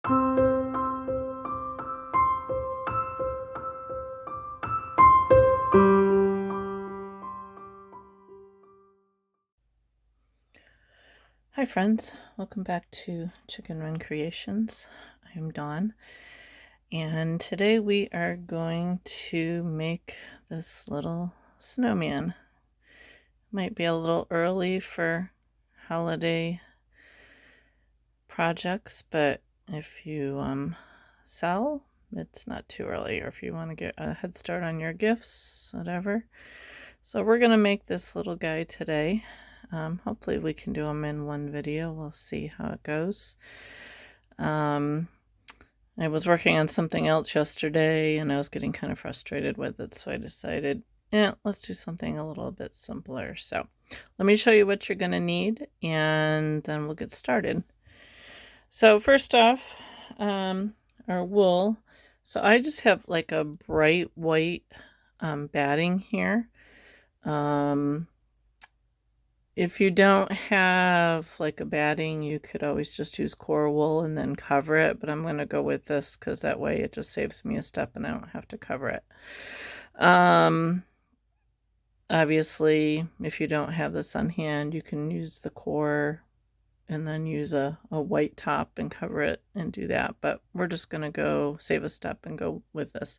Hi friends, welcome back to Chicken Run Creations. I'm Dawn, and today we are going to make this little snowman. Might be a little early for holiday projects, but if you sell, it's not too early, or if you want to get a head start on your gifts, whatever. So we're going to make this little guy today. Hopefully we can do them in one video. We'll see how it goes. I was working on something else yesterday and I was getting kind of frustrated with it, so I decided, let's do something a little bit simpler. So let me show you what you're going to need and then we'll get started. So first off, our wool. So I just have like a bright white batting here. If you don't have like a batting, you could always just use core wool and then cover it, but I'm going to go with this because that way it just saves me a step and I don't have to cover it. Obviously, if you don't have this on hand, you can use the core and then use a white top and cover it and do that, but we're just going to go save a step and go with this.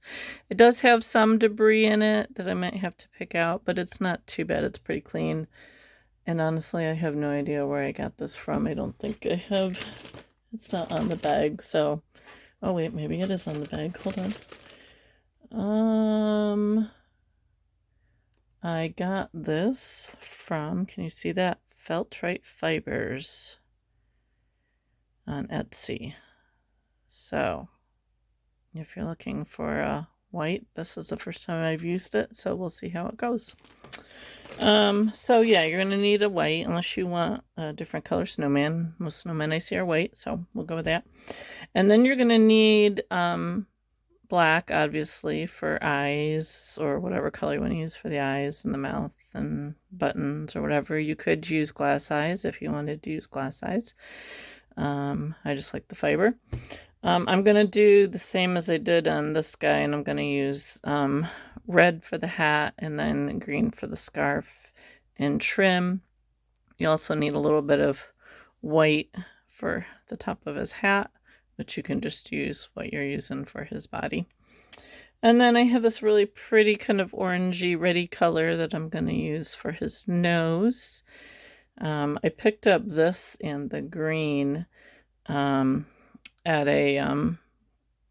It does have some debris in it that I might have to pick out, but it's not too bad. It's pretty clean. And honestly, I have no idea where I got this from. I don't think I have. It's not on the bag, so... Oh, wait, maybe it is on the bag. Hold on. I got this from, can you see that? FELTED Fibers on Etsy. So, if you're looking for a white, this is the first time I've used it, so we'll see how it goes. So yeah, you're going to need a white unless you want a different color snowman. Most snowmen I see are white, so we'll go with that. And then you're going to need black, obviously, for eyes or whatever color you want to use for the eyes and the mouth and buttons or whatever. You could use glass eyes if you wanted to use glass eyes. I just like the fiber. I'm going to do the same as I did on this guy, and I'm going to use red for the hat and then green for the scarf and trim. You also need a little bit of white for the top of his hat, but you can just use what you're using for his body. And then I have this really pretty kind of orangey reddy color that I'm going to use for his nose. I picked up this and the green at a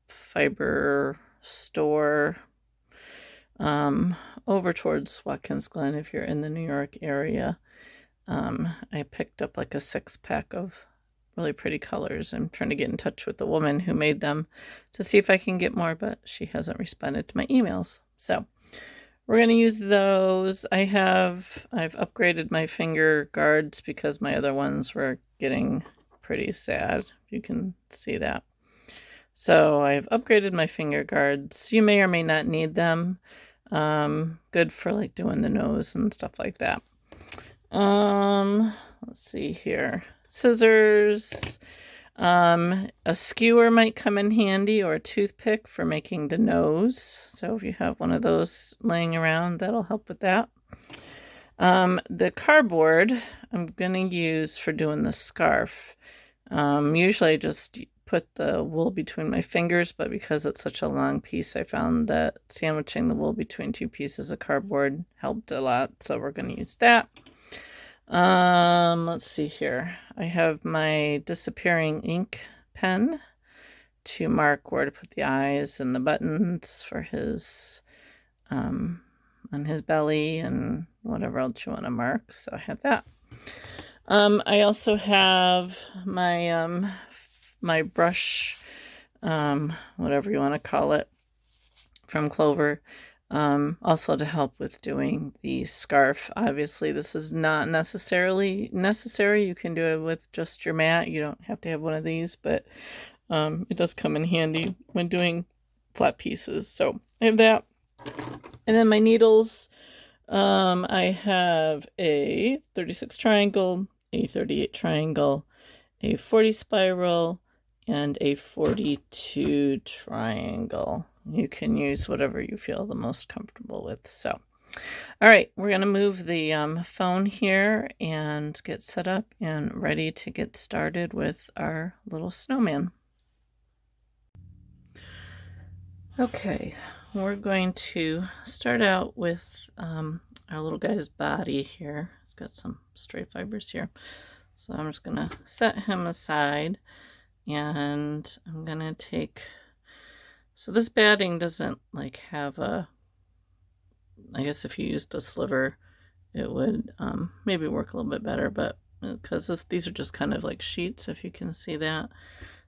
fiber store over towards Watkins Glen if you're in the New York area. I picked up like a 6-pack of really pretty colors. I'm trying to get in touch with the woman who made them to see if I can get more, but she hasn't responded to my emails. So we're going to use those. I've upgraded my finger guards because my other ones were getting pretty sad. You can see that. So I've upgraded my finger guards. You may or may not need them. Good for like doing the nose and stuff like that. Let's see here. Scissors. A skewer might come in handy, or a toothpick for making the nose. So if you have one of those laying around, that'll help with that. The cardboard I'm going to use for doing the scarf. Usually I just put the wool between my fingers, but because it's such a long piece, I found that sandwiching the wool between 2 pieces of cardboard helped a lot, so we're going to use that. Let's see here. I have my disappearing ink pen to mark where to put the eyes and the buttons for his on his belly and whatever else you want to mark. So I have that. I also have my my brush, whatever you want to call it, from Clover, also to help with doing the scarf. Obviously, this is not necessarily necessary. You can do it with just your mat. You don't have to have one of these, but it does come in handy when doing flat pieces. So I have that. And then my needles, I have a 36 triangle, a 38 triangle, a 40 spiral, and a 42 triangle. You can use whatever you feel the most comfortable with. So, all right, we're going to move the phone here and get set up and ready to get started with our little snowman. Okay, we're going to start out with our little guy's body here. It's got some stray fibers here. So I'm just going to set him aside, and I'm going to take, so this batting doesn't like have a, I guess if you used a sliver, it would maybe work a little bit better, but because these are just kind of like sheets, if you can see that.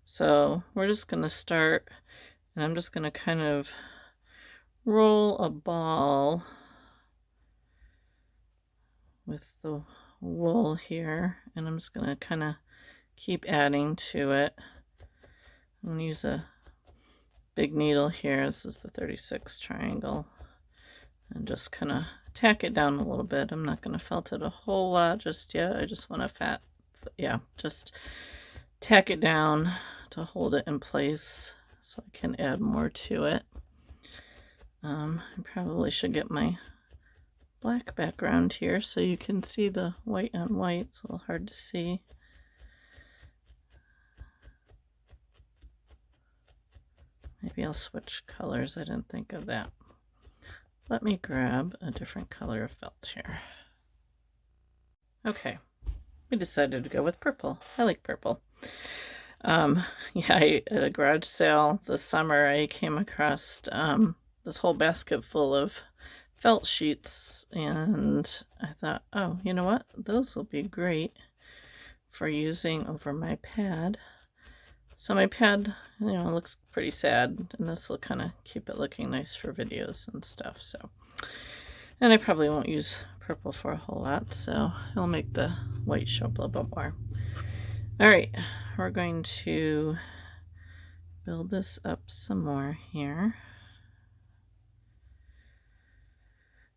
So we're just going to start, and I'm just going to kind of roll a ball with the wool here, and I'm just going to kind of keep adding to it. I'm going to use a big needle here. This is the 36 triangle, and just kind of tack it down a little bit. I'm not going to felt it a whole lot just yet. I just want to just tack it down to hold it in place so I can add more to it. I probably should get my black background here so you can see the white on white. It's a little hard to see. Maybe I'll switch colors. I didn't think of that. Let me grab a different color of felt here. Okay, we decided to go with purple. I like purple. At a garage sale this summer, I came across this whole basket full of felt sheets, and I thought, oh, you know what? Those will be great for using over my pad. So my pad, looks pretty sad, and this will kind of keep it looking nice for videos and stuff. So, and I probably won't use purple for a whole lot, so it'll make the white show up a little bit more. All right, we're going to build this up some more here.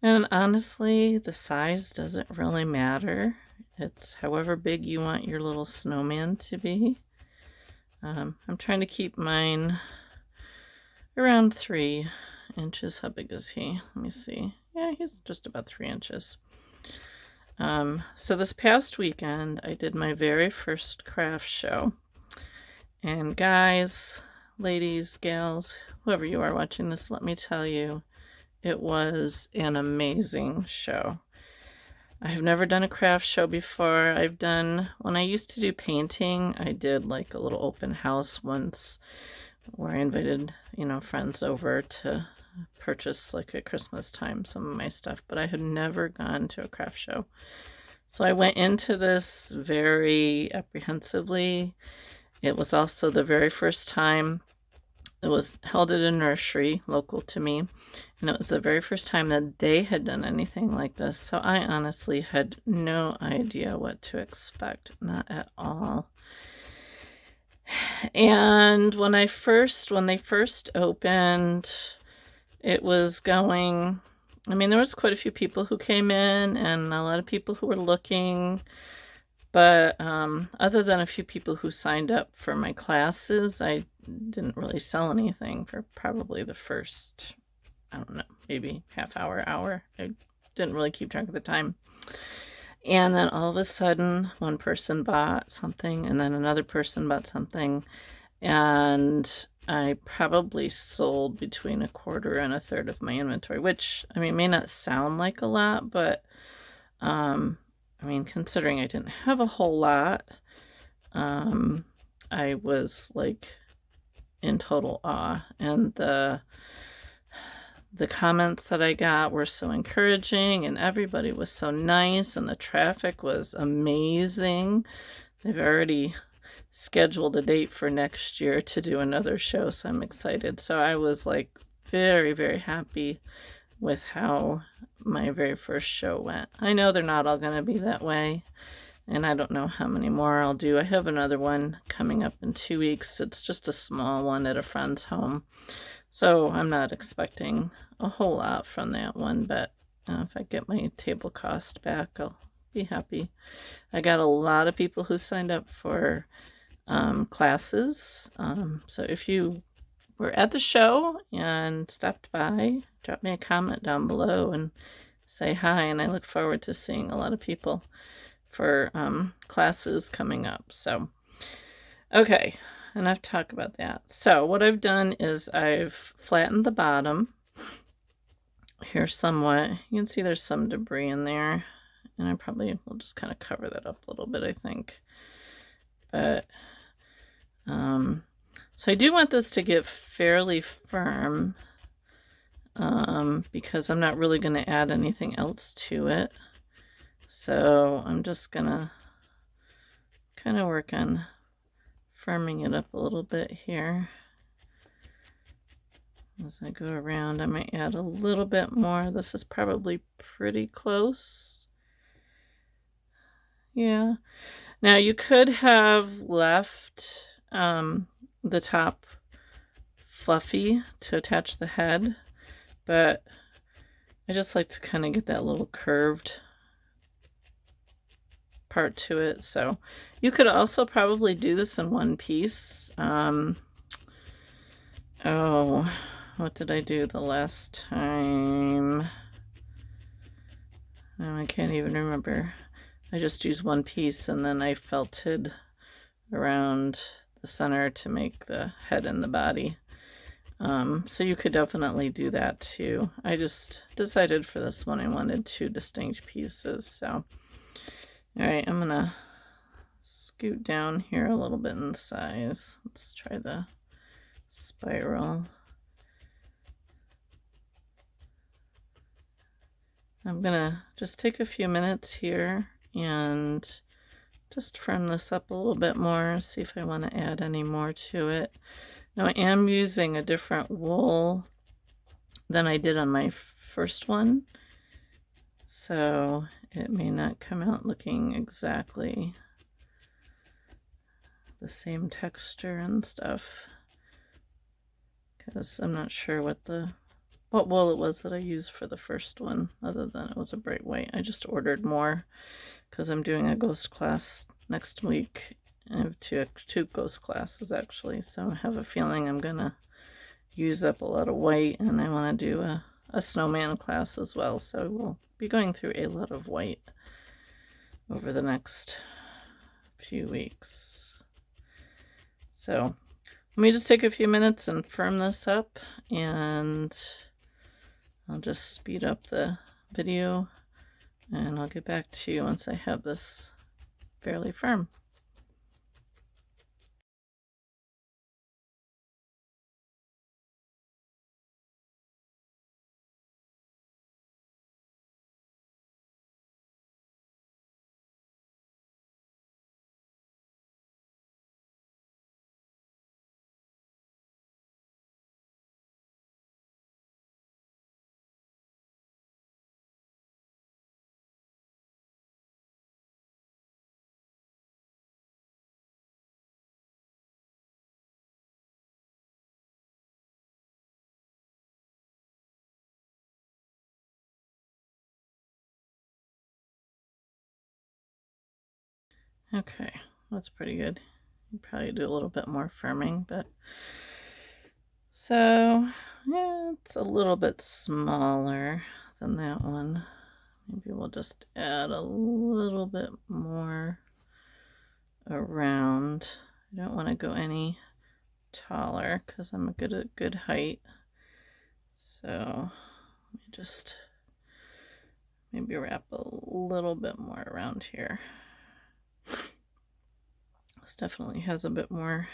And honestly, the size doesn't really matter. It's however big you want your little snowman to be. I'm trying to keep mine around 3 inches. How big is he? Let me see. Yeah, he's just about 3 inches. So this past weekend, I did my very first craft show. And guys, ladies, gals, whoever you are watching this, let me tell you, it was an amazing show. I have never done a craft show before. When I used to do painting, I did like a little open house once where I invited, friends over to purchase like at Christmas time some of my stuff, but I had never gone to a craft show. So I went into this very apprehensively. It was also the very first time. It was held at a nursery local to me, and it was the very first time that they had done anything like this. So I honestly had no idea what to expect, not at all. And when they first opened, it was going, there was quite a few people who came in and a lot of people who were looking. But other than a few people who signed up for my classes, I didn't really sell anything for probably the first, I don't know, maybe half hour. I didn't really keep track of the time. And then all of a sudden, one person bought something, and then another person bought something. And I probably sold between 1/4 and 1/3 of my inventory, which, may not sound like a lot, but considering I didn't have a whole lot, I was like in total awe. And the comments that I got were so encouraging, and everybody was so nice, and the traffic was amazing. They've already scheduled a date for next year to do another show, so I'm excited. So I was like very, very happy with how my very first show went. I know they're not all going to be that way, and I don't know how many more I'll do. I have another one coming up in 2 weeks. It's just a small one at a friend's home, so I'm not expecting a whole lot from that one, but if I get my table cost back, I'll be happy. I got a lot of people who signed up for classes. So if you were at the show and stopped by, drop me a comment down below and say hi, and I look forward to seeing a lot of people for classes coming up. So, okay, enough talk about that. So what I've done is I've flattened the bottom here somewhat. You can see there's some debris in there, and I probably will just kind of cover that up a little bit, I think. But so I do want this to get fairly firm, because I'm not really going to add anything else to it. So I'm just gonna kind of work on firming it up a little bit here. As I go around, I might add a little bit more. This is probably pretty close. Yeah. Now you could have left the top fluffy to attach the head, but I just like to kind of get that little curved part to it. So you could also probably do this in one piece. Oh, what did I do the last time? Oh, I can't even remember. I just used one piece and then I felted around the center to make the head and the body. So you could definitely do that too. I just decided for this one I wanted two distinct pieces. So, all right, I'm gonna scoot down here a little bit in size. Let's try the spiral. I'm gonna just take a few minutes here and just firm this up a little bit more, see if I want to add any more to it. Now I am using a different wool than I did on my first one, so it may not come out looking exactly the same texture and stuff, because I'm not sure what wool it was that I used for the first one, other than it was a bright white. I just ordered more because I'm doing a ghost class next week. I have two ghost classes actually, so I have a feeling I'm gonna use up a lot of white, and I want to do a snowman class as well, so we'll be going through a lot of white over the next few weeks. So let me just take a few minutes and firm this up, and I'll just speed up the video and I'll get back to you once I have this fairly firm. Okay, that's pretty good. You probably do a little bit more firming, but so yeah, it's a little bit smaller than that one. Maybe we'll just add a little bit more around. I don't want to go any taller because I'm a good height. So let me just maybe wrap a little bit more around here. This definitely has a bit more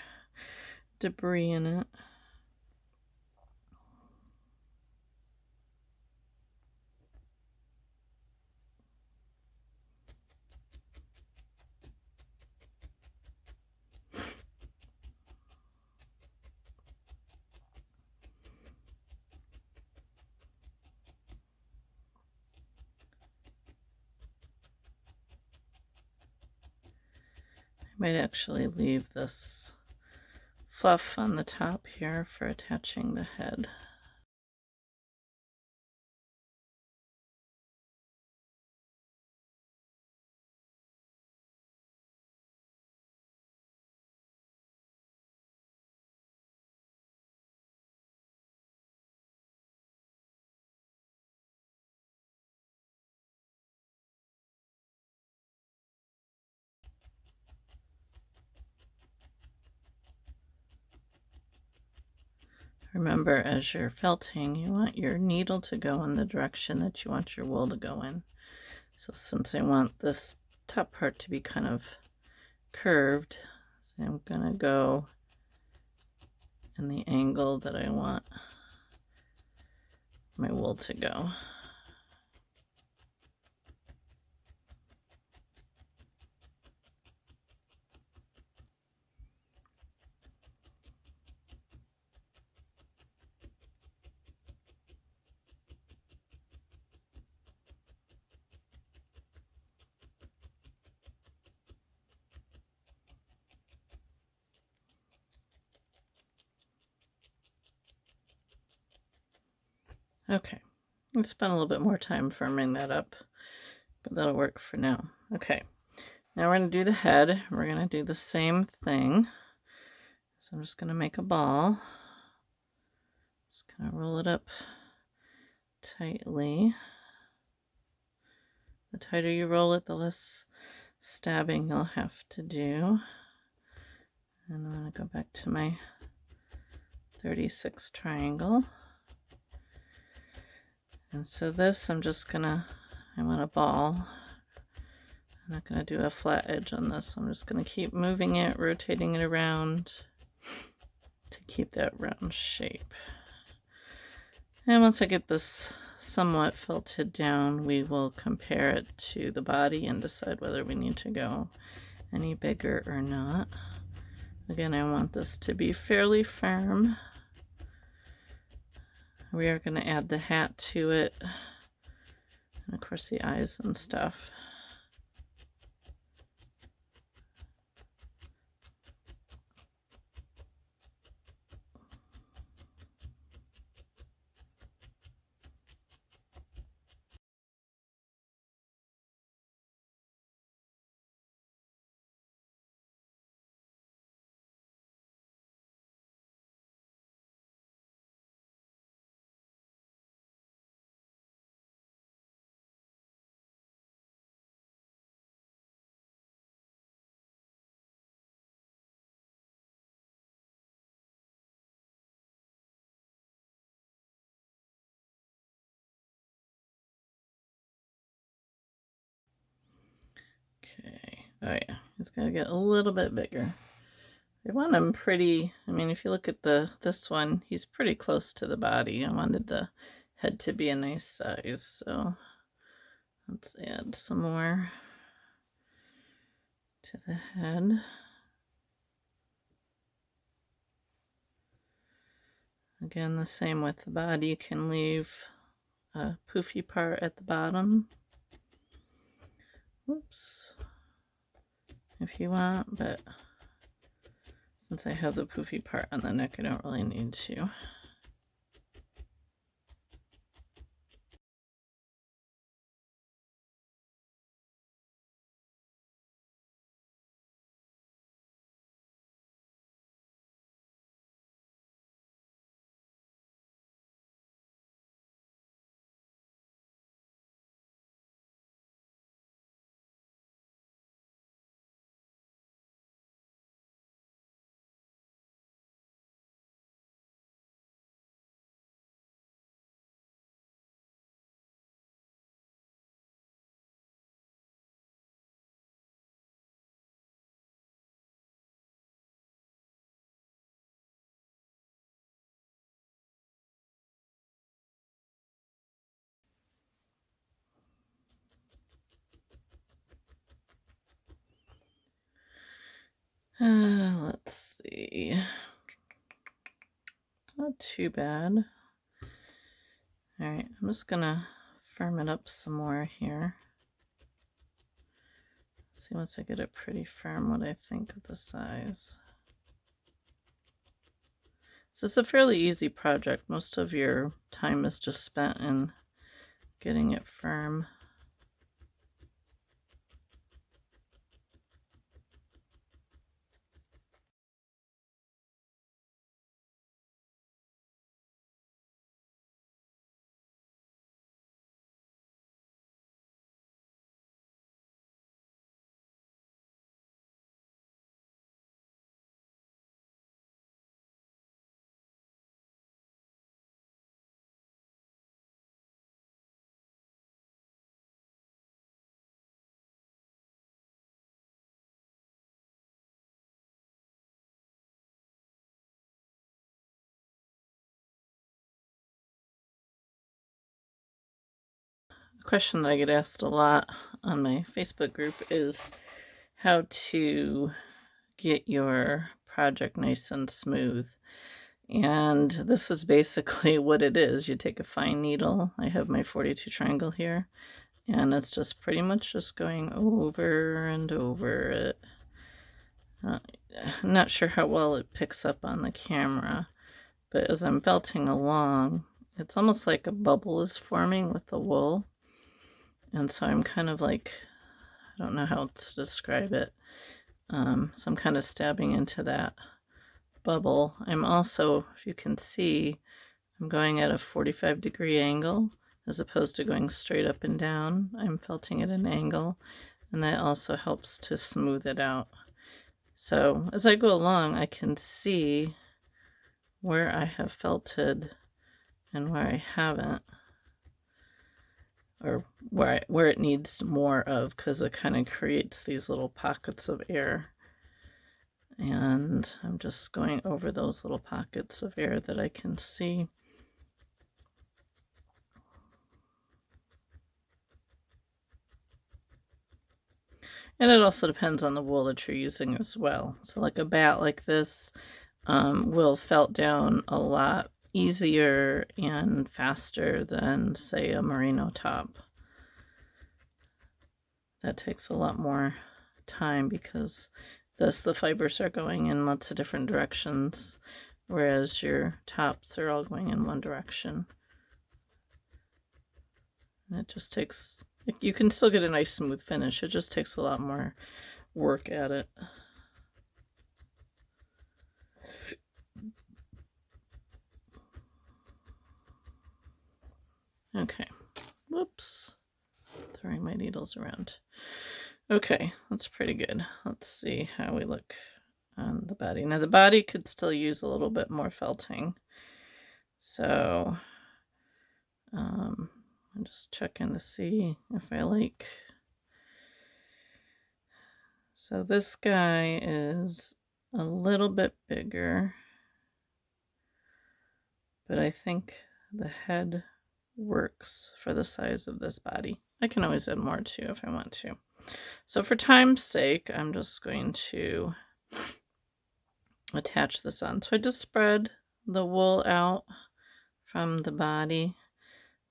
debris in it. I might actually leave this fluff on the top here for attaching the head. remember, as you're felting, you want your needle to go in the direction that you want your wool to go in. So since I want this top part to be kind of curved, so I'm gonna go in the angle that I want my wool to go. Okay, I spent a little bit more time firming that up, but that'll work for now. Okay, now we're going to do the head. We're going to do the same thing. So I'm just going to make a ball. Just kind of roll it up tightly. The tighter you roll it, the less stabbing you'll have to do. And I'm going to go back to my 36 triangle. And so this, I want a ball. I'm not going to do a flat edge on this. I'm just going to keep moving it, rotating it around to keep that round shape. And once I get this somewhat felted down, we will compare it to the body and decide whether we need to go any bigger or not. Again, I want this to be fairly firm. We are going to add the hat to it, and of course the eyes and stuff. Okay, oh yeah, it's gonna get a little bit bigger. I want him pretty, I mean, if you look at this one, he's pretty close to the body. I wanted the head to be a nice size, so let's add some more to the head. Again, the same with the body. You can leave a poofy part at the bottom. Oops. If you want, but since I have the poofy part on the neck, I don't really need to. Let's see. It's not too bad. All right, I'm just gonna firm it up some more here. See, once I get it pretty firm, what I think of the size. So it's a fairly easy project. Most of your time is just spent in getting it firm. question that I get asked a lot on my Facebook group is how to get your project nice and smooth. And this is basically what it is. You take a fine needle. I have my 42 triangle here, and it's just pretty much just going over and over it. I'm not sure how well it picks up on the camera, but as I'm felting along, it's almost like a bubble is forming with the wool. And so I'm kind of like, I don't know how to describe it. So I'm kind of stabbing into that bubble. I'm also, if you can see, I'm going at a 45-degree angle as opposed to going straight up and down. I'm felting at an angle, and that also helps to smooth it out. So as I go along, I can see where I have felted and where I haven't, or where it needs more of, because it kind of creates these little pockets of air. And I'm just going over those little pockets of air that I can see. And it also depends on the wool that you're using as well. So like a bat like this will felt down a lot easier and faster than, say, a merino top. That takes a lot more time because the fibers are going in lots of different directions, whereas your tops are all going in one direction. And it just takes, you can still get a nice smooth finish, it just takes a lot more work at it. Okay, whoops, throwing my needles around. Okay, that's pretty good. Let's see how we look on the body. Now the body could still use a little bit more felting. So I'm just checking to see if I like. So this guy is a little bit bigger, but I think the head works for the size of this body. I can always add more too if I want to. So for time's sake, I'm just going to attach this on. So I just spread the wool out from the body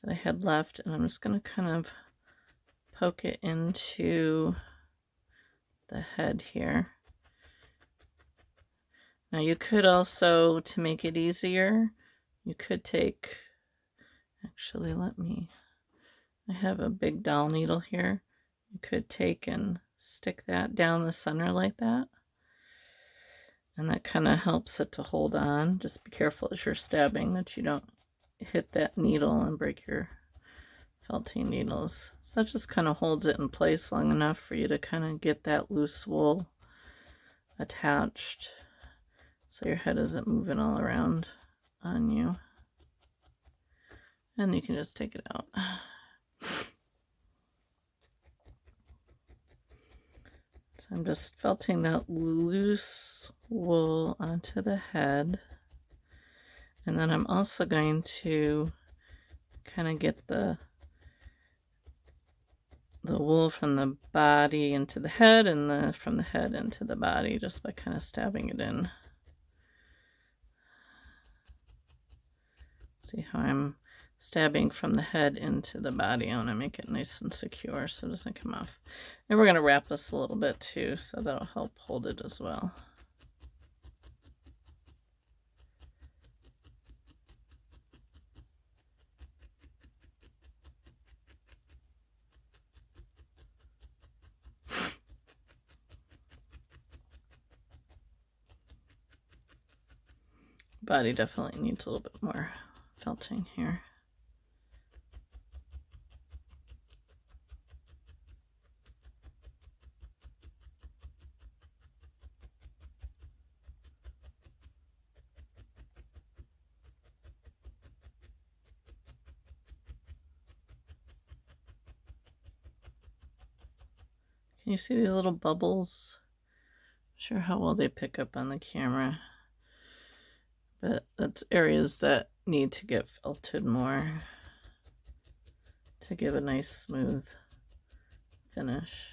that I had left, and I'm just going to kind of poke it into the head here. Now you could also, to make it easier, you could take, actually I have a big dowel needle here. You could take and stick that down the center like that. And that kind of helps it to hold on. Just be careful as you're stabbing that you don't hit that needle and break your felting needles. So that just kind of holds it in place long enough for you to kind of get that loose wool attached so your head isn't moving all around on you. And you can just take it out. So I'm just felting that loose wool onto the head. And then I'm also going to kind of get the wool from the body into the head and from the head into the body just by kind of stabbing it in. See how I'm stabbing from the head into the body. I want to make it nice and secure so it doesn't come off. And we're going to wrap this a little bit too, so that'll help hold it as well. Body definitely needs a little bit more felting here. Can you see these little bubbles? I'm sure how well they pick up on the camera. But that's areas that need to get felted more to give a nice smooth finish.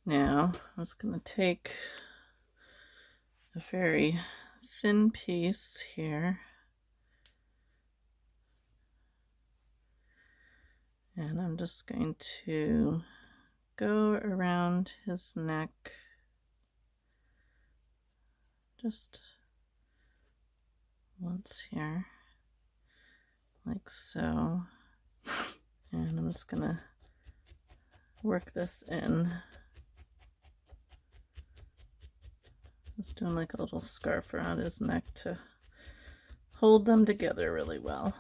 Now, I was going to take a very thin piece here and I'm just going to go around his neck just once here, like so, and I'm just going to work this in. Just doing like a little scarf around his neck to hold them together really well.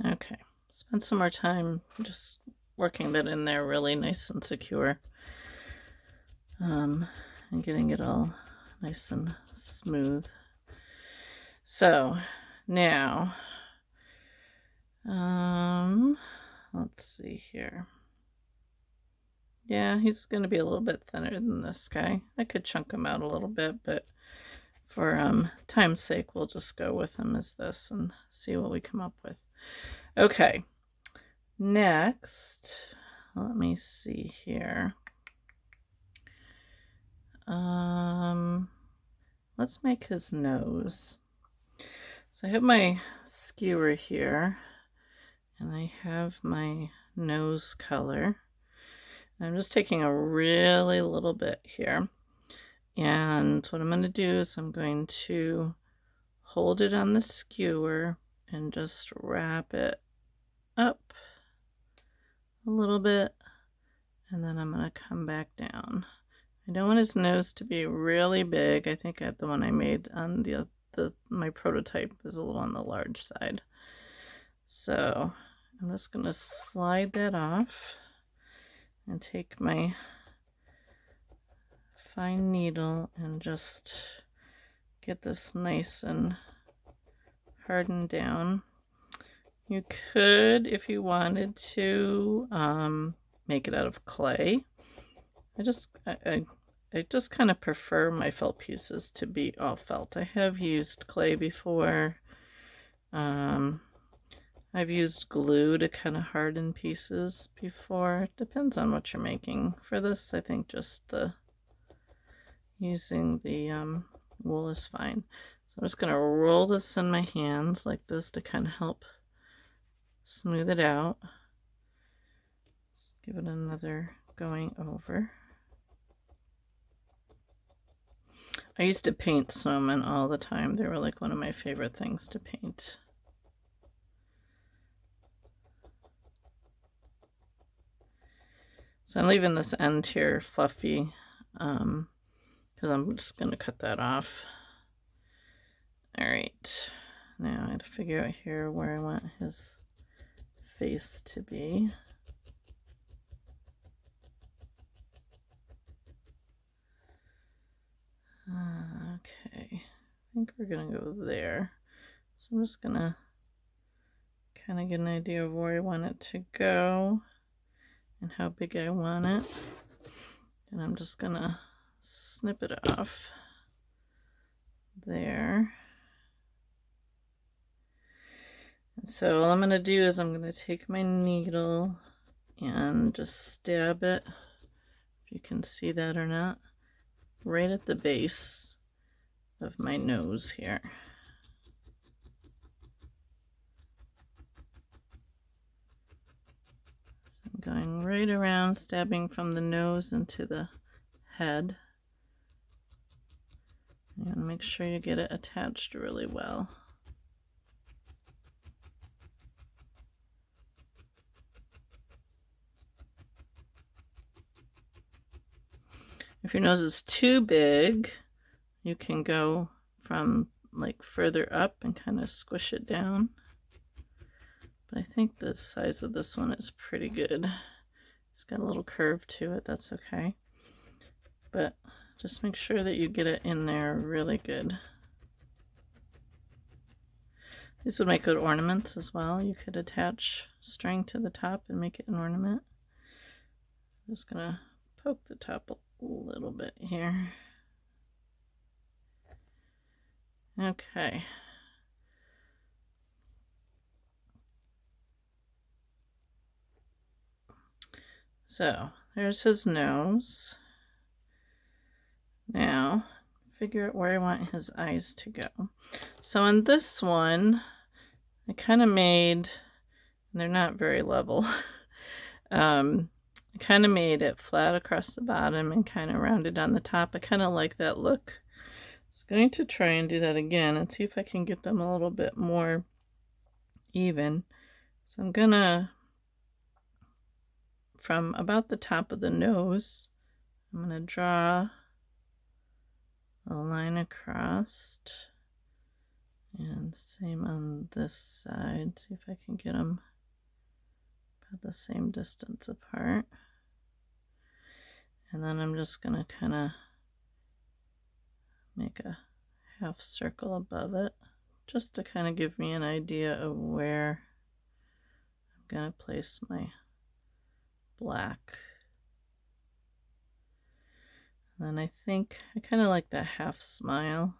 Okay, spend some more time just working that in there really nice and secure, and getting it all nice and smooth. So now, let's see here. Yeah, he's going to be a little bit thinner than this guy. I could chunk him out a little bit, but for time's sake, we'll just go with him as this and see what we come up with. Okay, next, let me see here. Let's make his nose. So I have my skewer here, and I have my nose color. I'm just taking a really little bit here. And what I'm going to do is I'm going to hold it on the skewer and just wrap it up a little bit. And then I'm going to come back down. I don't want his nose to be really big. I think the one I made on my prototype is a little on the large side. So I'm just going to slide that off and take my fine needle and just get this nice and hardened down. You could, if you wanted to, make it out of clay. I just kind of prefer my felt pieces to be all felt. I have used clay before. I've used glue to kind of harden pieces before. It depends on what you're making. For this, I think just using the wool is fine. So I'm just going to roll this in my hands like this to kind of help smooth it out. Let's give it another going over. I used to paint snowmen all the time. They were like one of my favorite things to paint. So I'm leaving this end here fluffy because I'm just going to cut that off. All right, now I have to figure out here where I want his face to be. Okay, I think we're gonna go there. So I'm just gonna kind of get an idea of where I want it to go and how big I want it. And I'm just gonna snip it off there. And so all I'm gonna do is I'm gonna take my needle and just stab it, if you can see that or not, right at the base of my nose here. So I'm going right around, stabbing from the nose into the head. And make sure you get it attached really well. If your nose is too big, you can go from like further up and kind of squish it down. But I think the size of this one is pretty good. It's got a little curve to it, that's okay. But just make sure that you get it in there really good. These would make good ornaments as well. You could attach string to the top and make it an ornament. I'm just gonna poke the top a little bit here. Okay. So there's his nose. Now figure out where I want his eyes to go. So on this one, I kind of made, they're not very level. I kind of made it flat across the bottom and kind of rounded on the top. I kind of like that look. I was going to try and do that again and see if I can get them a little bit more even. So I'm gonna, from about the top of the nose, I'm gonna draw a line across, and same on this side. See if I can get them about the same distance apart. And then I'm just gonna kind of make a half circle above it, just to kind of give me an idea of where I'm gonna place my black. And then I think I kind of like that half smile,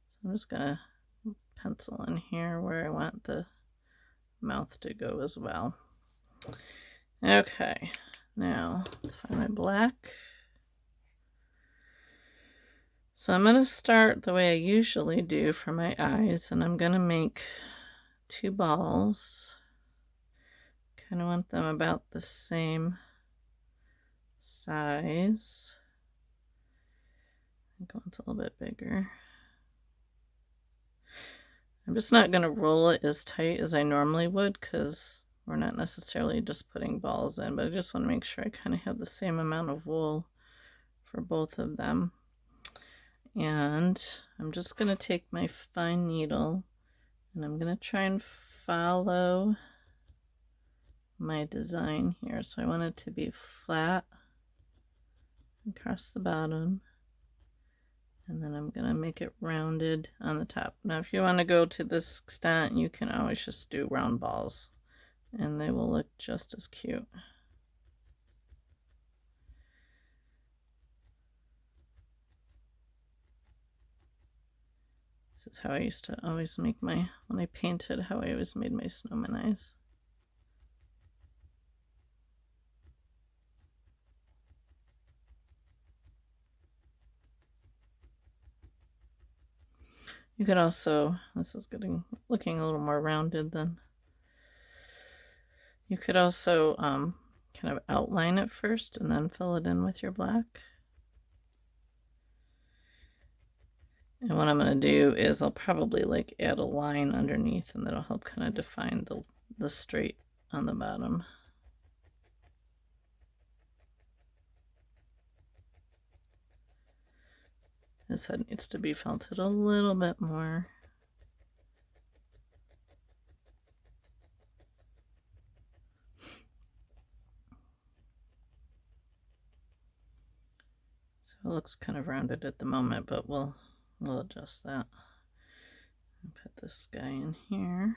so I'm just gonna pencil in here where I want the mouth to go as well. Okay, now let's find my black. So I'm gonna start the way I usually do for my eyes, and I'm gonna make 2 balls. Kind of want them about the same size. I think one's a little bit bigger. I'm just not going to roll it as tight as I normally would because we're not necessarily just putting balls in, but I just want to make sure I kind of have the same amount of wool for both of them. And I'm just going to take my fine needle and I'm going to try and follow my design here. So I want it to be flat across the bottom. And then I'm going to make it rounded on the top. Now, if you want to go to this extent, you can always just do round balls, and they will look just as cute. This is how I used to always make my, when I painted, how I always made my snowman eyes. You could also, this is looking a little more rounded than, you could also kind of outline it first and then fill it in with your black. And what I'm going to do is I'll probably like add a line underneath, and that'll help kind of define the straight on the bottom. This head needs to be felted a little bit more. So it looks kind of rounded at the moment, but we'll adjust that. Put this guy in here.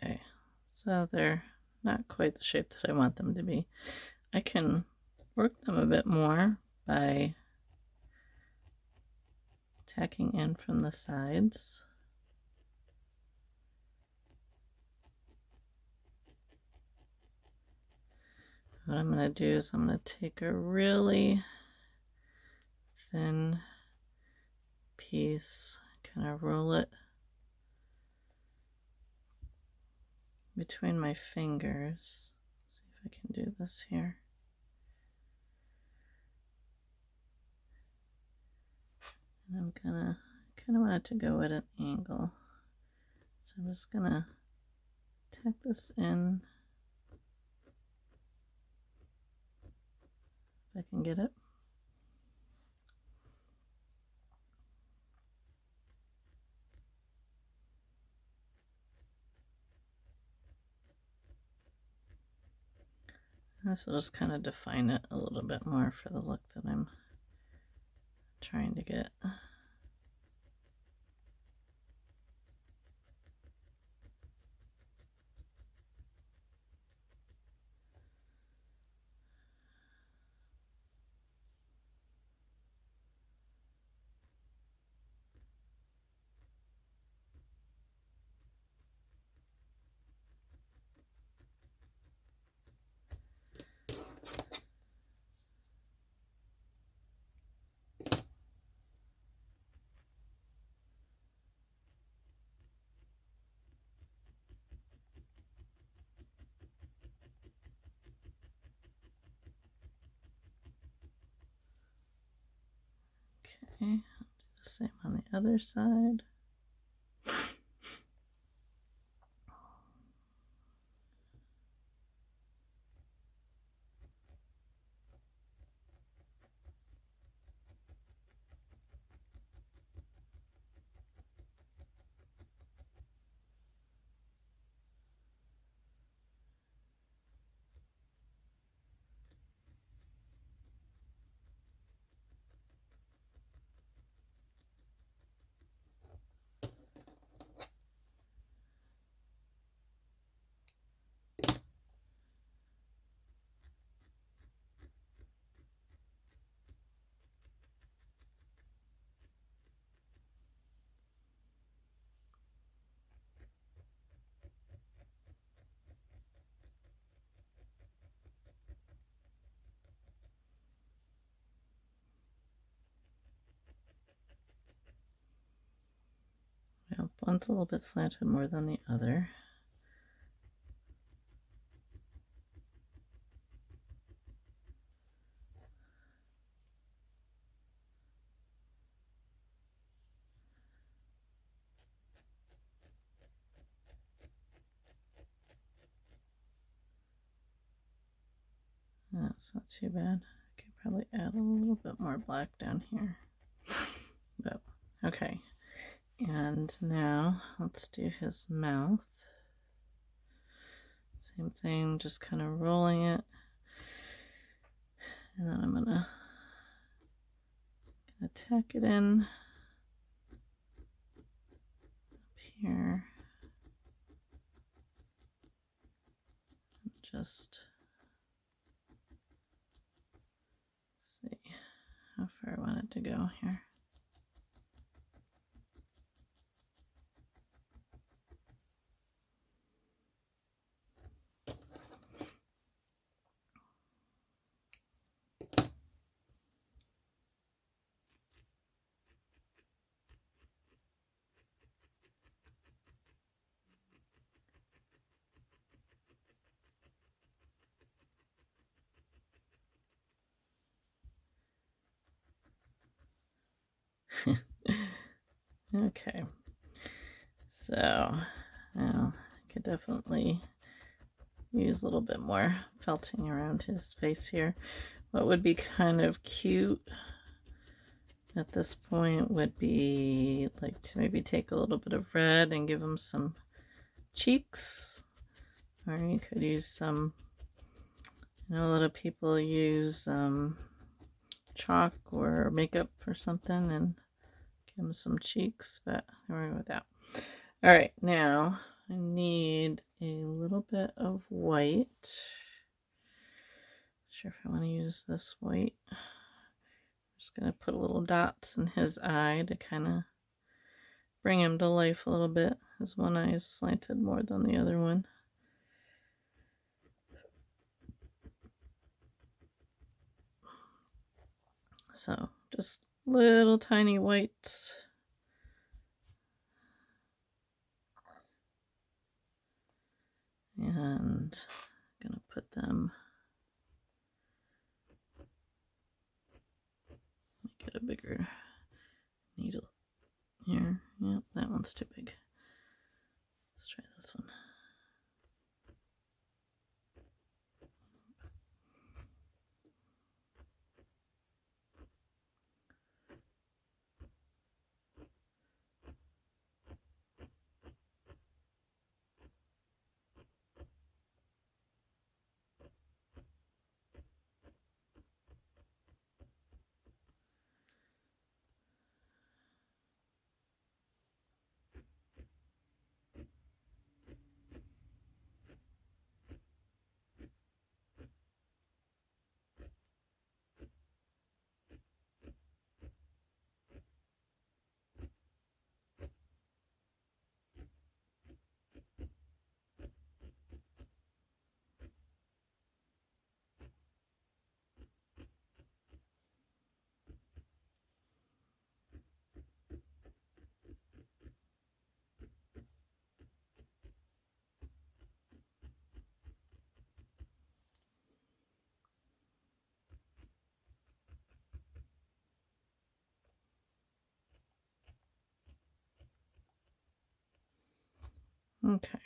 Okay, so they're not quite the shape that I want them to be. I can work them a bit more by tacking in from the sides. What I'm going to do is I'm going to take a really thin piece, kind of roll it between my fingers. See if I can do this here. And I'm gonna kind of want it to go at an angle. So I'm just gonna tack this in if I can get it. This will just kind of define it a little bit more for the look that I'm trying to get. Okay, I'll do the same on the other side. Now, one's a little bit slanted more than the other. That's not too bad. I could probably add a little bit more black down here. But okay. And now let's do his mouth. Same thing, just kind of rolling it. And then I'm gonna tack it in up here. Just see how far I want it to go here. Okay, so now I could definitely use a little bit more felting around his face here. What would be kind of cute at this point would be like to maybe take a little bit of red and give him some cheeks, or you could use some, you know, a lot of people use chalk or makeup or something and give him some cheeks, but I'm going with that. All right, now I need a little bit of white. Not sure if I want to use this white. I'm just going to put a little dots in his eye to kind of bring him to life a little bit. His one eye is slanted more than the other one. So just little tiny whites. And I'm gonna put them, make it a bigger needle here. Yep, that one's too big. Let's try this one. Okay.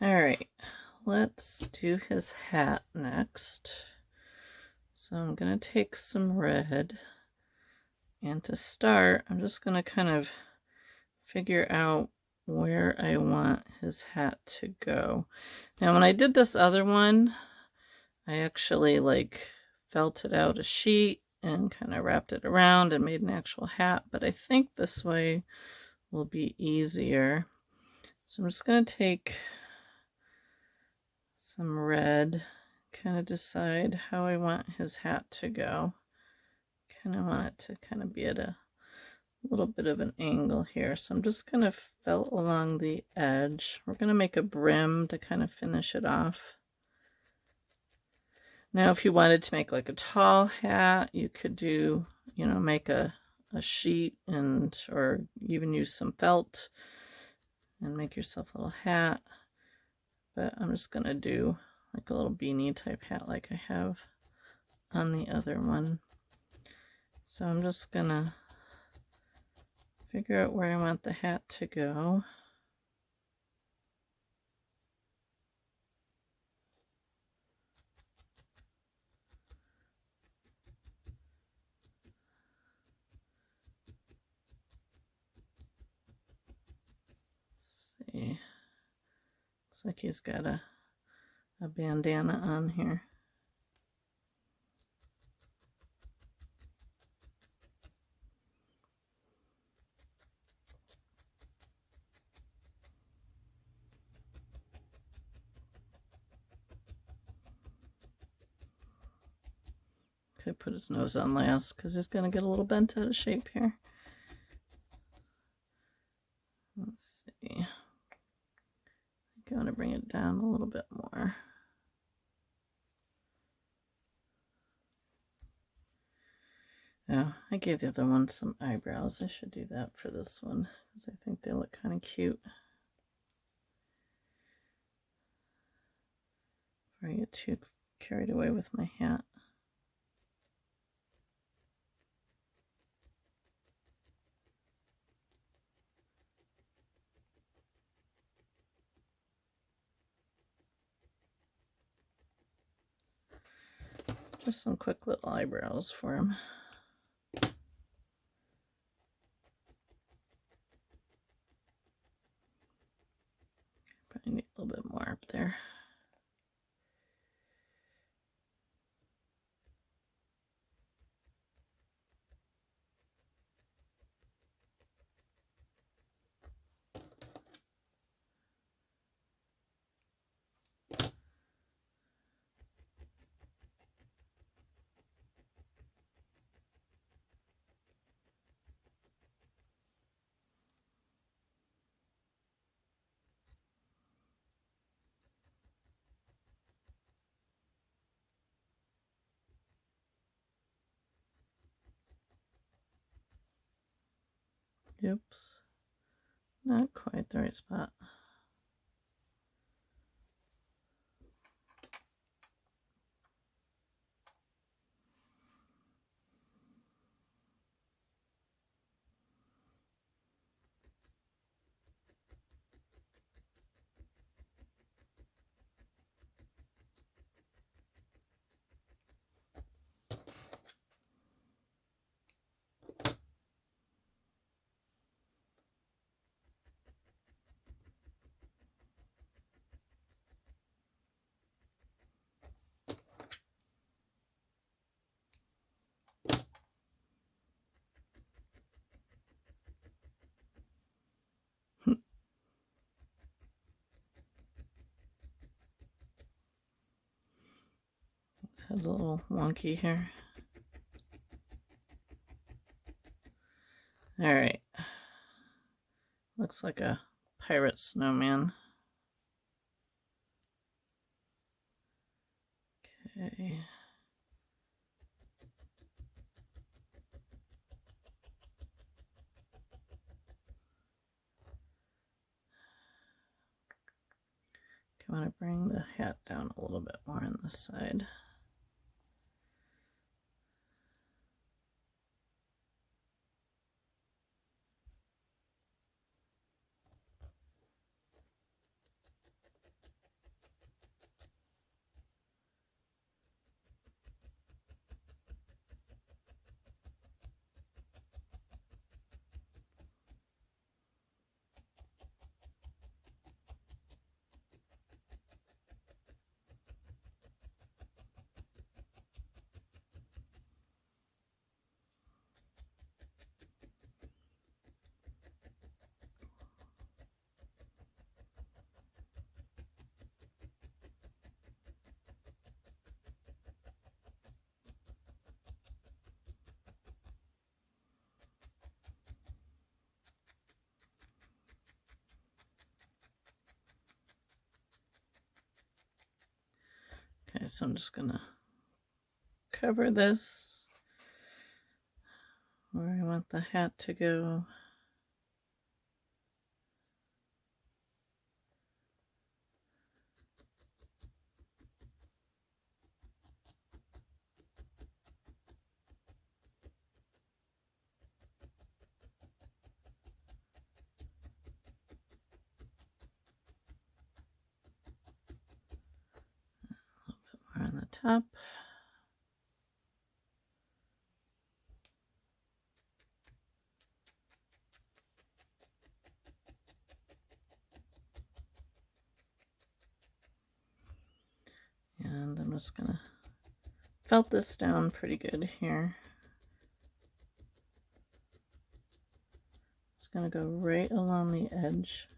All right, let's do his hat next. So I'm gonna take some red, and to start, I'm just gonna kind of figure out where I want his hat to go. Now, when I did this other one, I actually like felted out a sheet and kind of wrapped it around and made an actual hat, but I think this way will be easier. So I'm just going to take some red, kind of decide how I want his hat to go. Kind of want it to kind of be at a little bit of an angle here. So I'm just going to felt along the edge. We're going to make a brim to kind of finish it off. Now, if you wanted to make like a tall hat, you could do, you know, make a sheet and, or even use some felt and make yourself a little hat. But I'm just gonna do like a little beanie type hat like I have on the other one. So I'm just gonna figure out where I want the hat to go. Let's see. Looks like he's got a bandana on here. Could put his nose on last because he's going to get a little bent out of shape here. Let's see. I think I want to bring it down a little bit more. Oh, I gave the other one some eyebrows. I should do that for this one because I think they look kind of cute. Before I get too carried away with my hat. Just some quick little eyebrows for him. Probably need a little bit more up there. Oops, not quite the right spot. This head's a little wonky here. All right. Looks like a pirate snowman. Okay. I want to bring the hat down a little bit more on this side. Okay, so I'm just gonna cover this where I want the hat to go. top. And I'm just gonna felt this down pretty good here. It's gonna go right along the edge.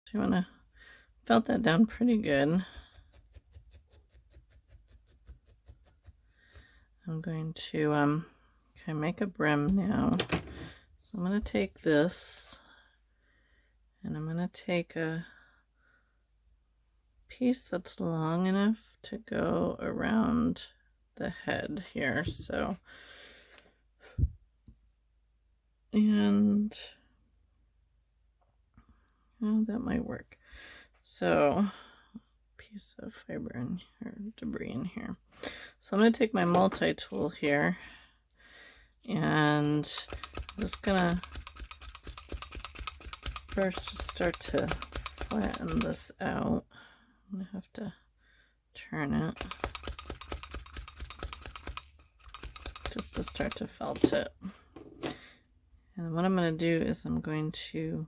So you wanna felt that down pretty good. I'm going to okay, make a brim now. So I'm going to take this and I'm going to take a piece that's long enough to go around the head here. So, and oh, that might work. So, piece of fiber in here, debris in here. So I'm going to take my multi-tool here and I'm just going to first start to flatten this out. I'm going to have to turn it just to start to felt it. And what I'm going to do is I'm going to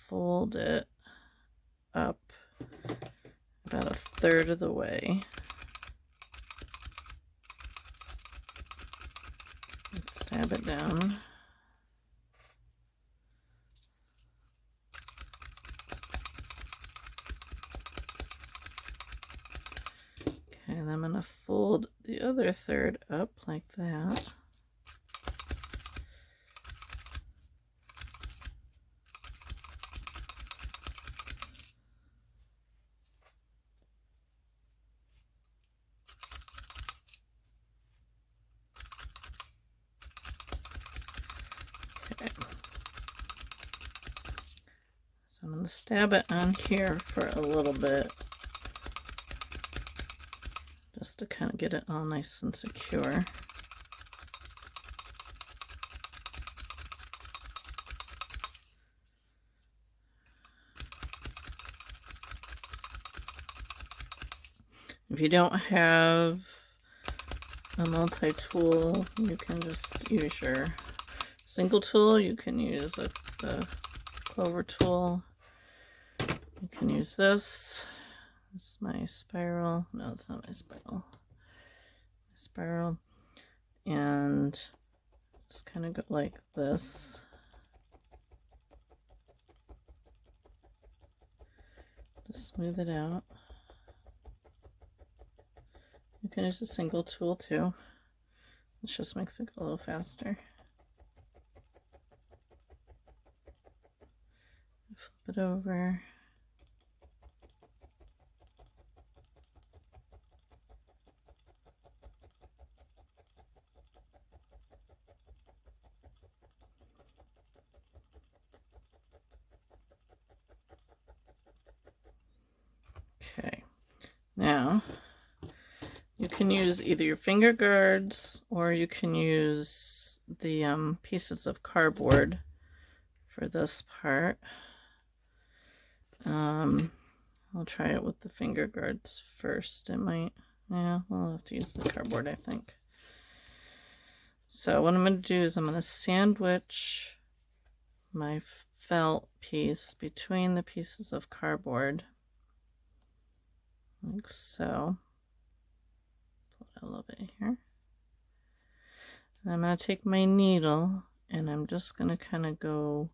fold it up about a third of the way. And stab it down. Okay, and I'm going to fold the other third up like that. Okay. So I'm going to stab it on here for a little bit, just to kind of get it all nice and secure. If you don't have a multi-tool, you can just use your single tool. You can use the clover tool. You can use this. This is my spiral. No, it's not my spiral. Spiral. And just kind of go like this. Just smooth it out. You can use a single tool too. It just makes it go a little faster. Flip it over. Okay, now you can use either your finger guards or you can use the pieces of cardboard for this part. I'll try it with the finger guards first. It might, yeah, we'll have to use the cardboard, I think. So what I'm going to do is I'm going to sandwich my felt piece between the pieces of cardboard, like so. Pull it a little bit here. I'm going to take my needle and I'm just going to kind of go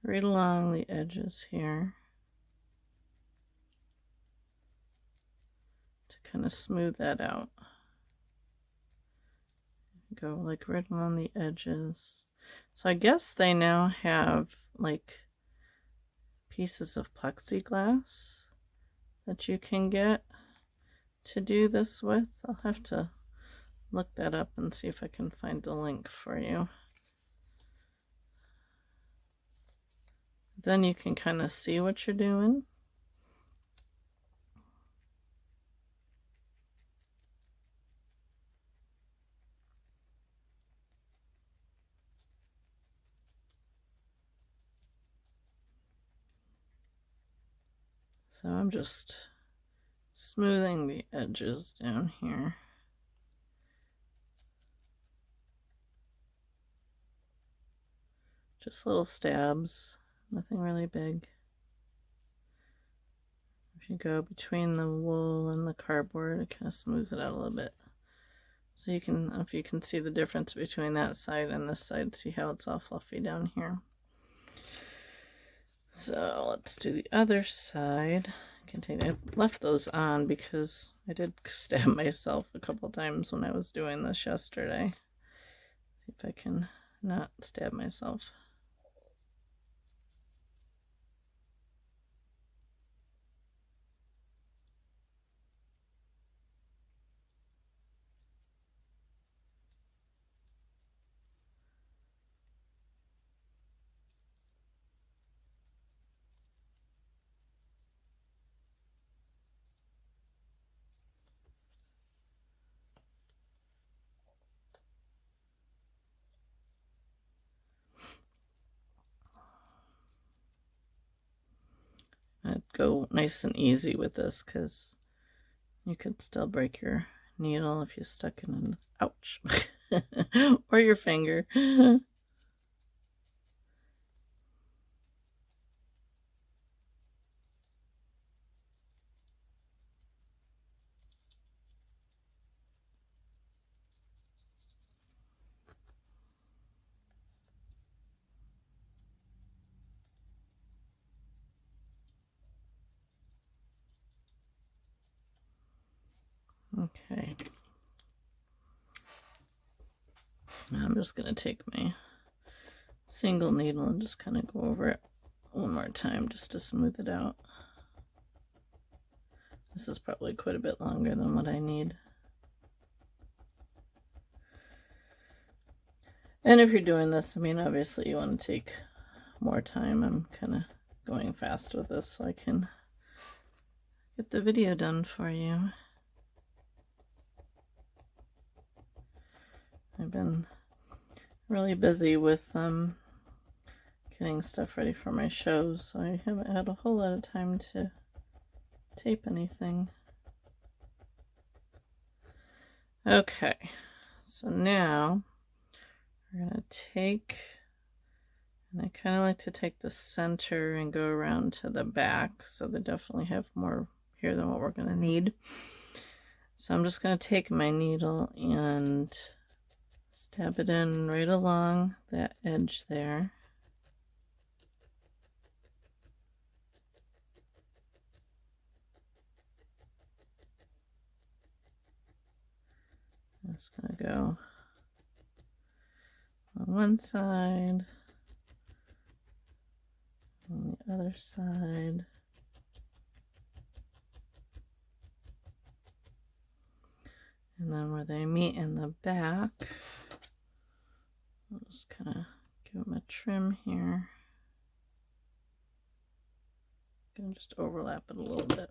right along the edges here to kind of smooth that out. Go like right along the edges. So I guess they now have like pieces of plexiglass that you can get to do this with. I'll have to look that up and see if I can find a link for you. Then you can kind of see what you're doing. So I'm just smoothing the edges down here. Just little stabs, nothing really big. If you go between the wool and the cardboard, it kind of smooths it out a little bit. So you can, if you can see the difference between that side and this side, see how it's all fluffy down here. So let's do the other side. I've left those on because I did stab myself a couple times when I was doing this yesterday. See if I can not stab myself. I'd go nice and easy with this because you could still break your needle if you stuck it in, ouch, or your finger. Okay. I'm just going to take my single needle and just kind of go over it one more time just to smooth it out. This is probably quite a bit longer than what I need. And if you're doing this, I mean, obviously you want to take more time. I'm kind of going fast with this so I can get the video done for you. I've been really busy with getting stuff ready for my shows, so I haven't had a whole lot of time to tape anything. Okay, so now we're gonna take, and I kind of like to take the center and go around to the back, so they definitely have more here than what we're gonna need. So I'm just gonna take my needle and stab it in right along that edge there. Just gonna go on one side, on the other side. And then where they meet in the back, I'll just kind of give them a trim here. Gonna just overlap it a little bit.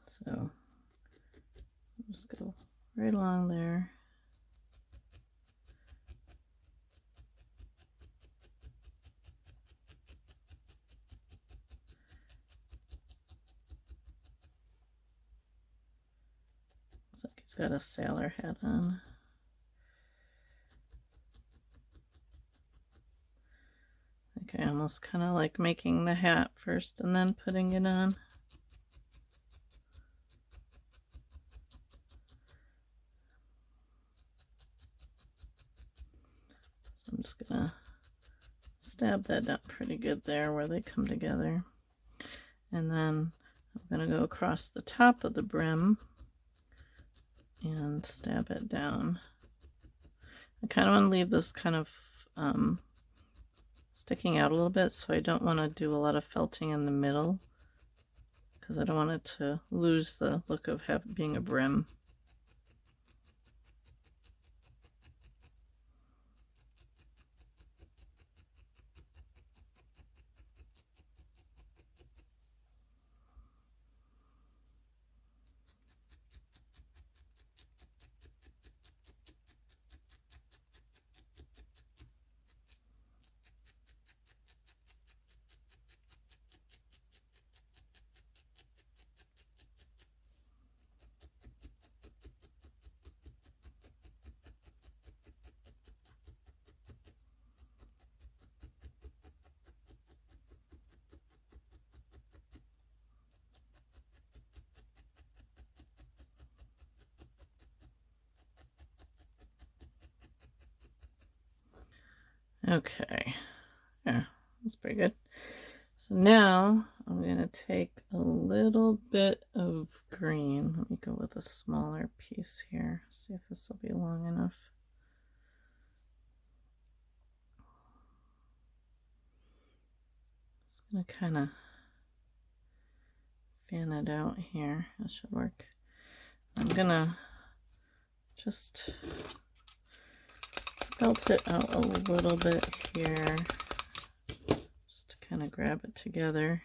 So I'll just go right along there. Looks like he's got a sailor hat on. Okay, almost kind of like making the hat first and then putting it on. I'm just gonna stab that down pretty good there where they come together. And then I'm gonna go across the top of the brim and stab it down. I kind of want to leave this kind of sticking out a little bit, so I don't want to do a lot of felting in the middle because I don't want it to lose the look of being a brim. Okay, yeah, that's pretty good. So now I'm gonna take a little bit of green. Let me go with a smaller piece here. See if this will be long enough. Just gonna kind of fan it out here. That should work. I'm gonna just felt it out a little bit here, just to kind of grab it together.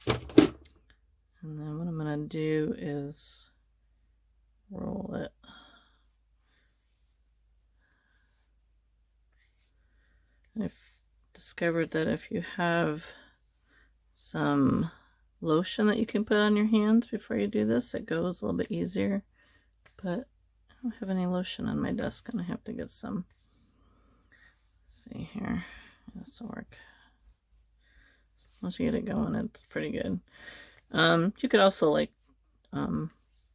And then what I'm gonna do is roll it. I've discovered that if you have some lotion that you can put on your hands before you do this, it goes a little bit easier. But I don't have any lotion on my desk and I have to get some. Let's see here. This will work. Once you get it going, it's pretty good. You could also like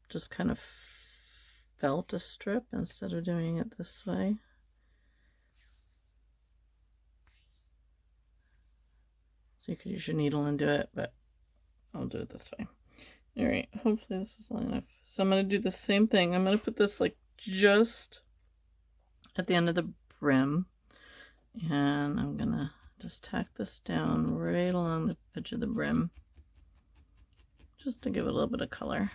just kind of felt a strip instead of doing it this way. So you could use your needle and do it, but I'll do it this way. All right, hopefully this is long enough. So I'm gonna do the same thing. I'm gonna put this like just at the end of the brim, and I'm gonna just tack this down right along the edge of the brim, just to give it a little bit of color.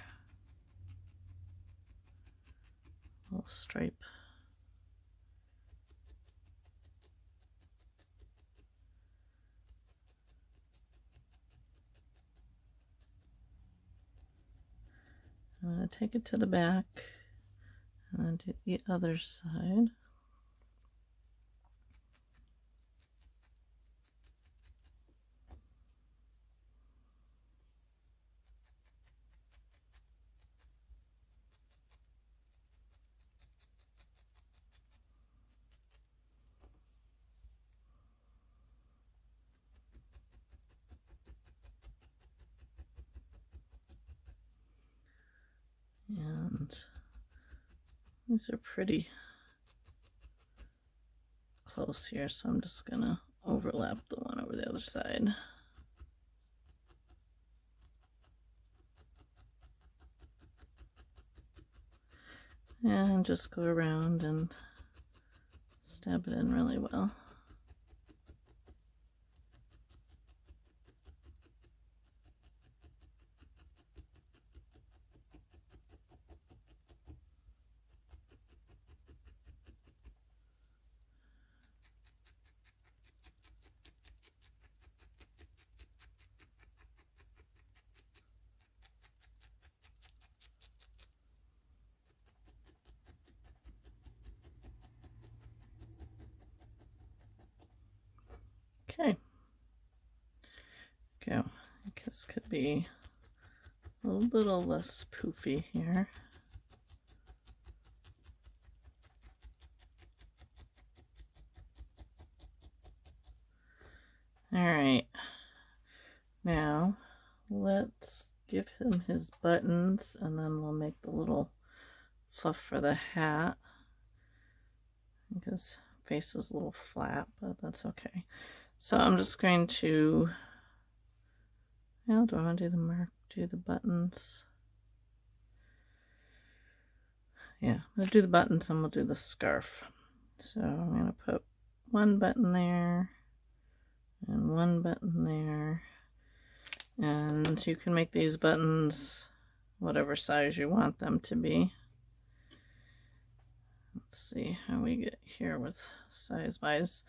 A little stripe. I'm going to take it to the back and then do the other side. And these are pretty close here, so I'm just gonna overlap the one over the other side. And just go around and stab it in really well. Okay, go. I guess could be a little less poofy here. All right, now let's give him his buttons, and then we'll make the little fluff for the hat. I think his face is a little flat, but that's okay. So I'm just going to, well, do I want to do the buttons? Yeah, I'm going to do the buttons and we'll do the scarf. So I'm going to put one button there and one button there. And you can make these buttons whatever size you want them to be. Let's see how we get here with size-wise.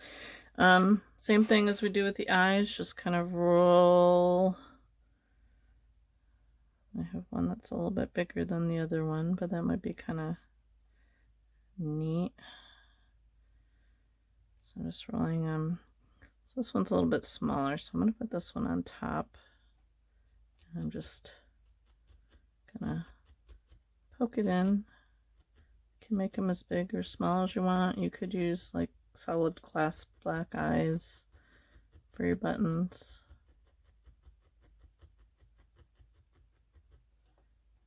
Same thing as we do with the eyes, just kind of roll. I have one that's a little bit bigger than the other one, but that might be kind of neat. So I'm just rolling them. So this one's a little bit smaller, so I'm going to put this one on top. I'm just gonna poke it in. You can make them as big or small as you want. You could use like solid glass black eyes for your buttons.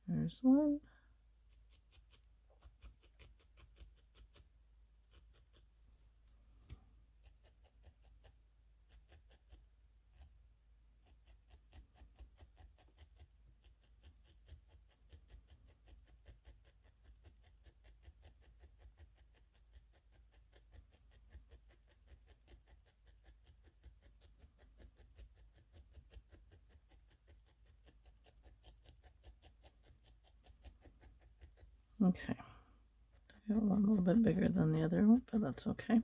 There's one. Okay, I got one a little bit bigger than the other one, but that's okay.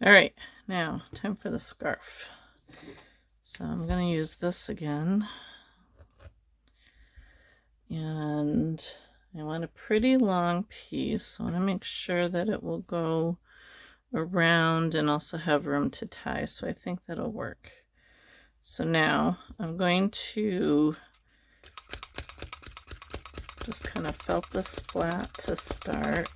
All right, now time for the scarf. So I'm going to use this again. And I want a pretty long piece. I want to make sure that it will go around and also have room to tie. So I think that'll work. So now I'm going to just kind of felt this flat to start.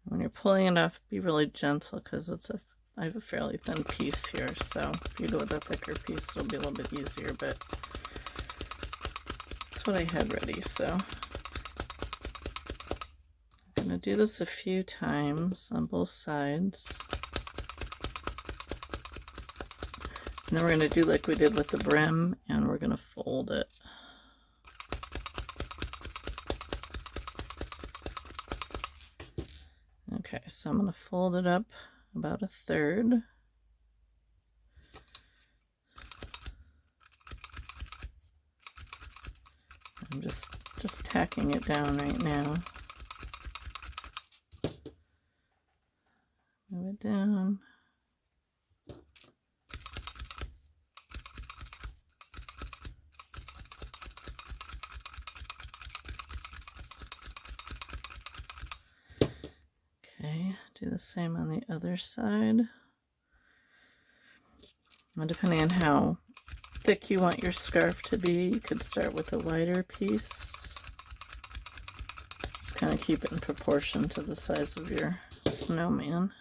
When you're pulling it off, be really gentle because I have a fairly thin piece here, so if you go with a thicker piece, it'll be a little bit easier, but that's what I had ready. So I'm going to do this a few times on both sides. And then we're going to do like we did with the brim, and we're going to fold it. Okay, so I'm going to fold it up about a third. I'm just tacking it down right now. Move it down. Okay, do the same on the other side. Now, depending on how thick you want your scarf to be, you could start with a wider piece. Just kind of keep it in proportion to the size of your snowman.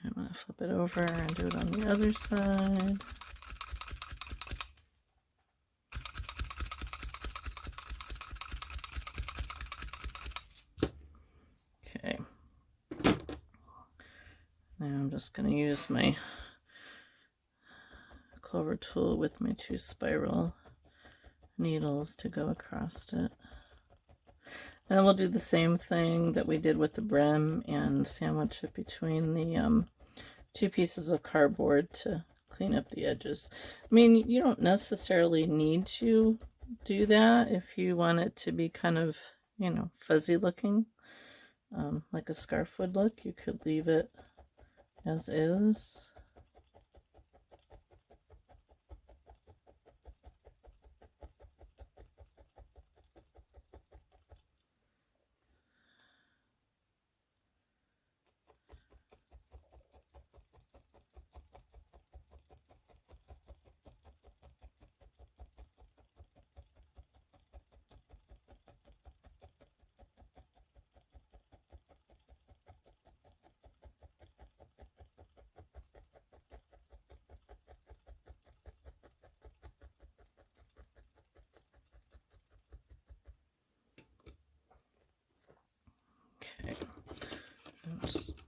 I'm going to flip it over and do it on the other side. Okay. Now I'm just going to use my clover tool with my 2 spiral needles to go across it. And we'll do the same thing that we did with the brim and sandwich it between the 2 pieces of cardboard to clean up the edges. I mean, you don't necessarily need to do that if you want it to be kind of, you know, fuzzy looking, like a scarf would look. You could leave it as is.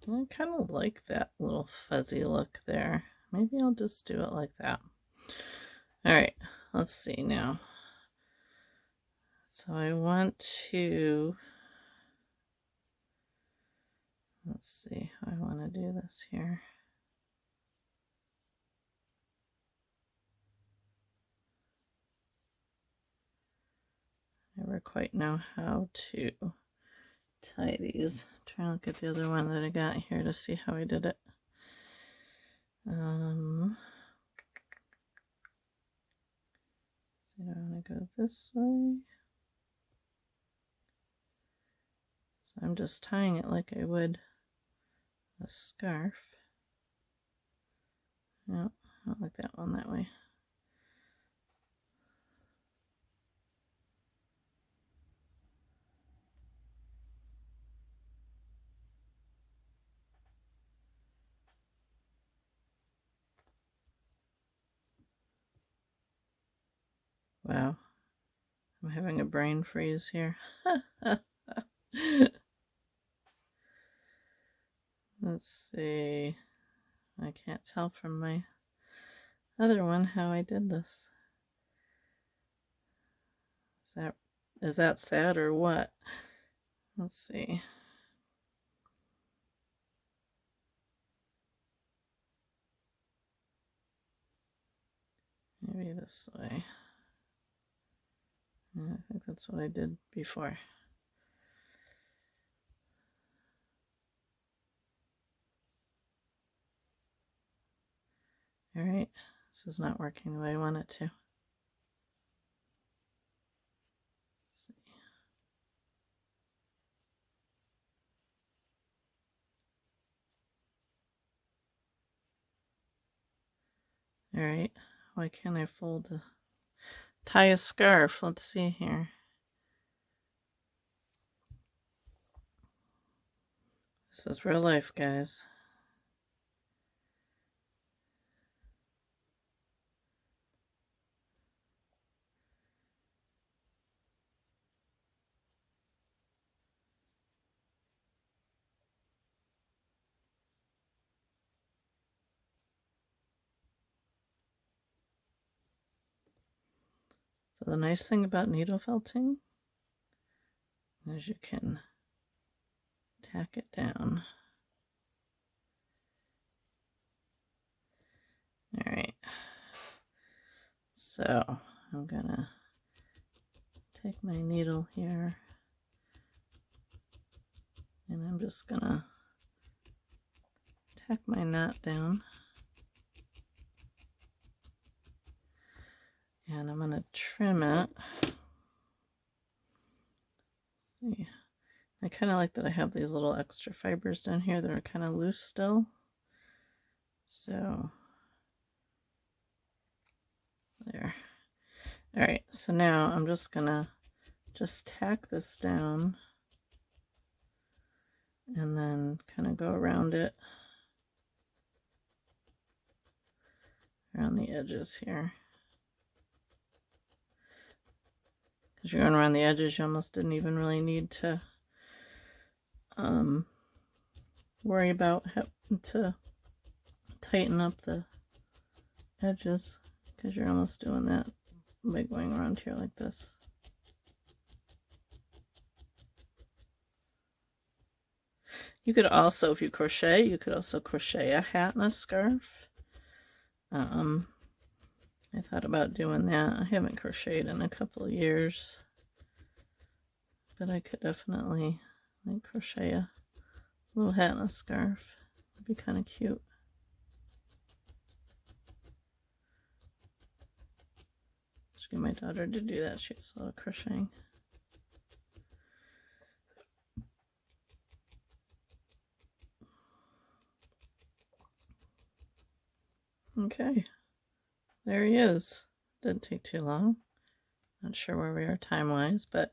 I kind of like that little fuzzy look there. Maybe I'll just do it like that. All right, let's see now. So I want to, let's see how I want to do this here. Never quite know how to tie these. Trying to look at the other one that I got here to see how I did it. So I want to go this way. So I'm just tying it like I would a scarf. No, I don't like that one that way. Wow, I'm having a brain freeze here. Let's see. I can't tell from my other one how I did this. Is that sad or what? Let's see. Maybe this way. Yeah, I think that's what I did before. All right, this is not working the way I want it to. Let's see. All right, why can't I tie a scarf? Let's see here. This is real life, guys. So the nice thing about needle felting is you can tack it down. All right. So I'm gonna take my needle here and I'm just gonna tack my knot down. And I'm gonna trim it. Let's see. I kind of like that I have these little extra fibers down here that are kind of loose still. So there. All right, so now I'm just gonna tack this down and then kind of go around it, around the edges here. Because you're going around the edges, you almost didn't even really need to worry about having to tighten up the edges, because you're almost doing that by going around here like this. You could also, if you crochet, you could also crochet a hat and a scarf. I thought about doing that. I haven't crocheted in a couple of years, but I could definitely like crochet a little hat and a scarf. It'd be kind of cute. Just get my daughter to do that. She does a lot of crocheting. Okay, there he is. Didn't take too long. Not sure where we are time-wise, but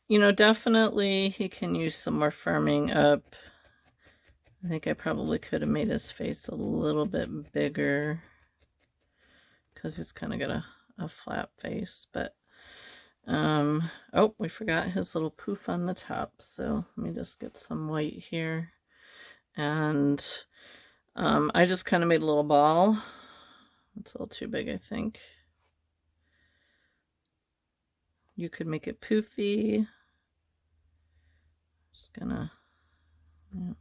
you know, definitely he can use some more firming up. I think I probably could have made his face a little bit bigger because he's kind of got a flat face, but oh, we forgot his little poof on the top, so let me just get some white here. And I just kind of made a little ball. It's a little too big, I think. You could make it poofy. Just gonna, yeah.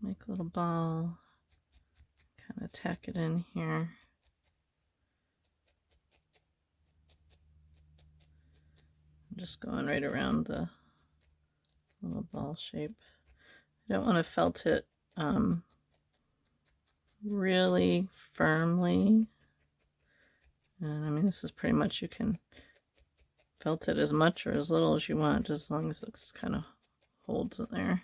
Make a little ball. Kind of tack it in here. I'm just going right around the little ball shape. I don't want to felt it really firmly. And I mean, this is pretty much, you can felt it as much or as little as you want, just as long as it kind of holds it there.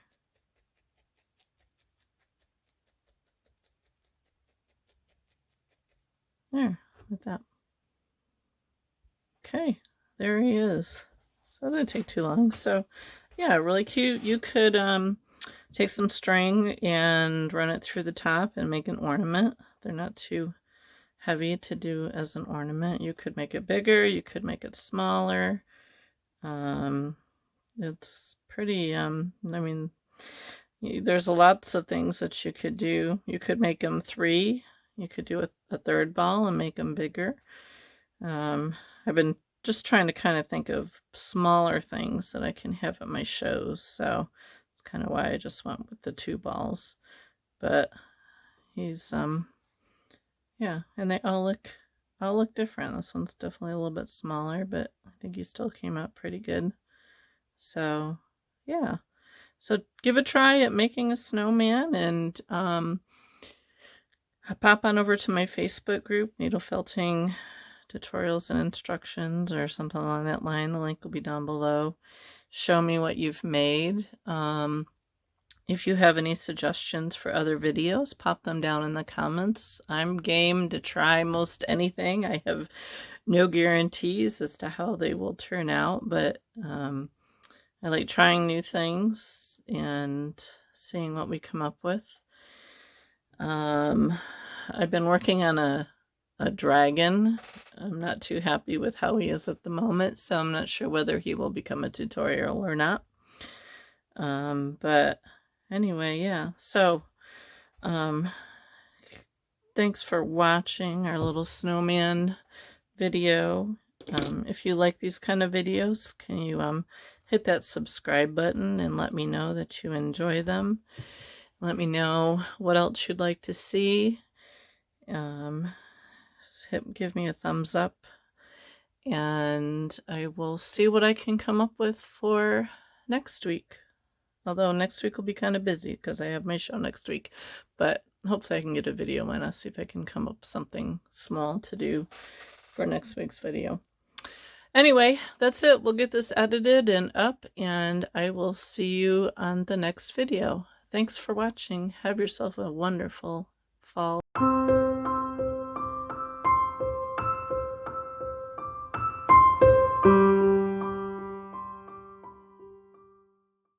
There, like that. Okay, there he is. So it didn't take too long. So yeah, really cute. You could take some string and run it through the top and make an ornament. They're not too heavy to do as an ornament. You could make it bigger, you could make it smaller. It's pretty, I mean, there's lots of things that you could do. You could make them 3. You could do a third ball and make them bigger. I've been just trying to kind of think of smaller things that I can have at my shows. So it's kind of why I just went with the 2 balls. But he's, yeah, and they all look different. This one's definitely a little bit smaller, but I think he still came out pretty good. So yeah, so give a try at making a snowman, and pop on over to my Facebook group, Needle Felting Tutorials and Instructions, or something along that line. The link will be down below. Show me what you've made. If you have any suggestions for other videos, pop them down in the comments. I'm game to try most anything. I have no guarantees as to how they will turn out, but I like trying new things and seeing what we come up with. I've been working on a dragon. I'm not too happy with how he is at the moment, so I'm not sure whether he will become a tutorial or not. But anyway, yeah, so thanks for watching our little snowman video. If you like these kind of videos, can you hit that subscribe button and let me know that you enjoy them. Let me know what else you'd like to see. Give me a thumbs up, and I will see what I can come up with for next week. Although next week will be kind of busy because I have my show next week. But hopefully I can get a video in. I'll see if I can come up with something small to do for next week's video. Anyway, that's it. We'll get this edited and up, and I will see you on the next video. Thanks for watching. Have yourself a wonderful fall.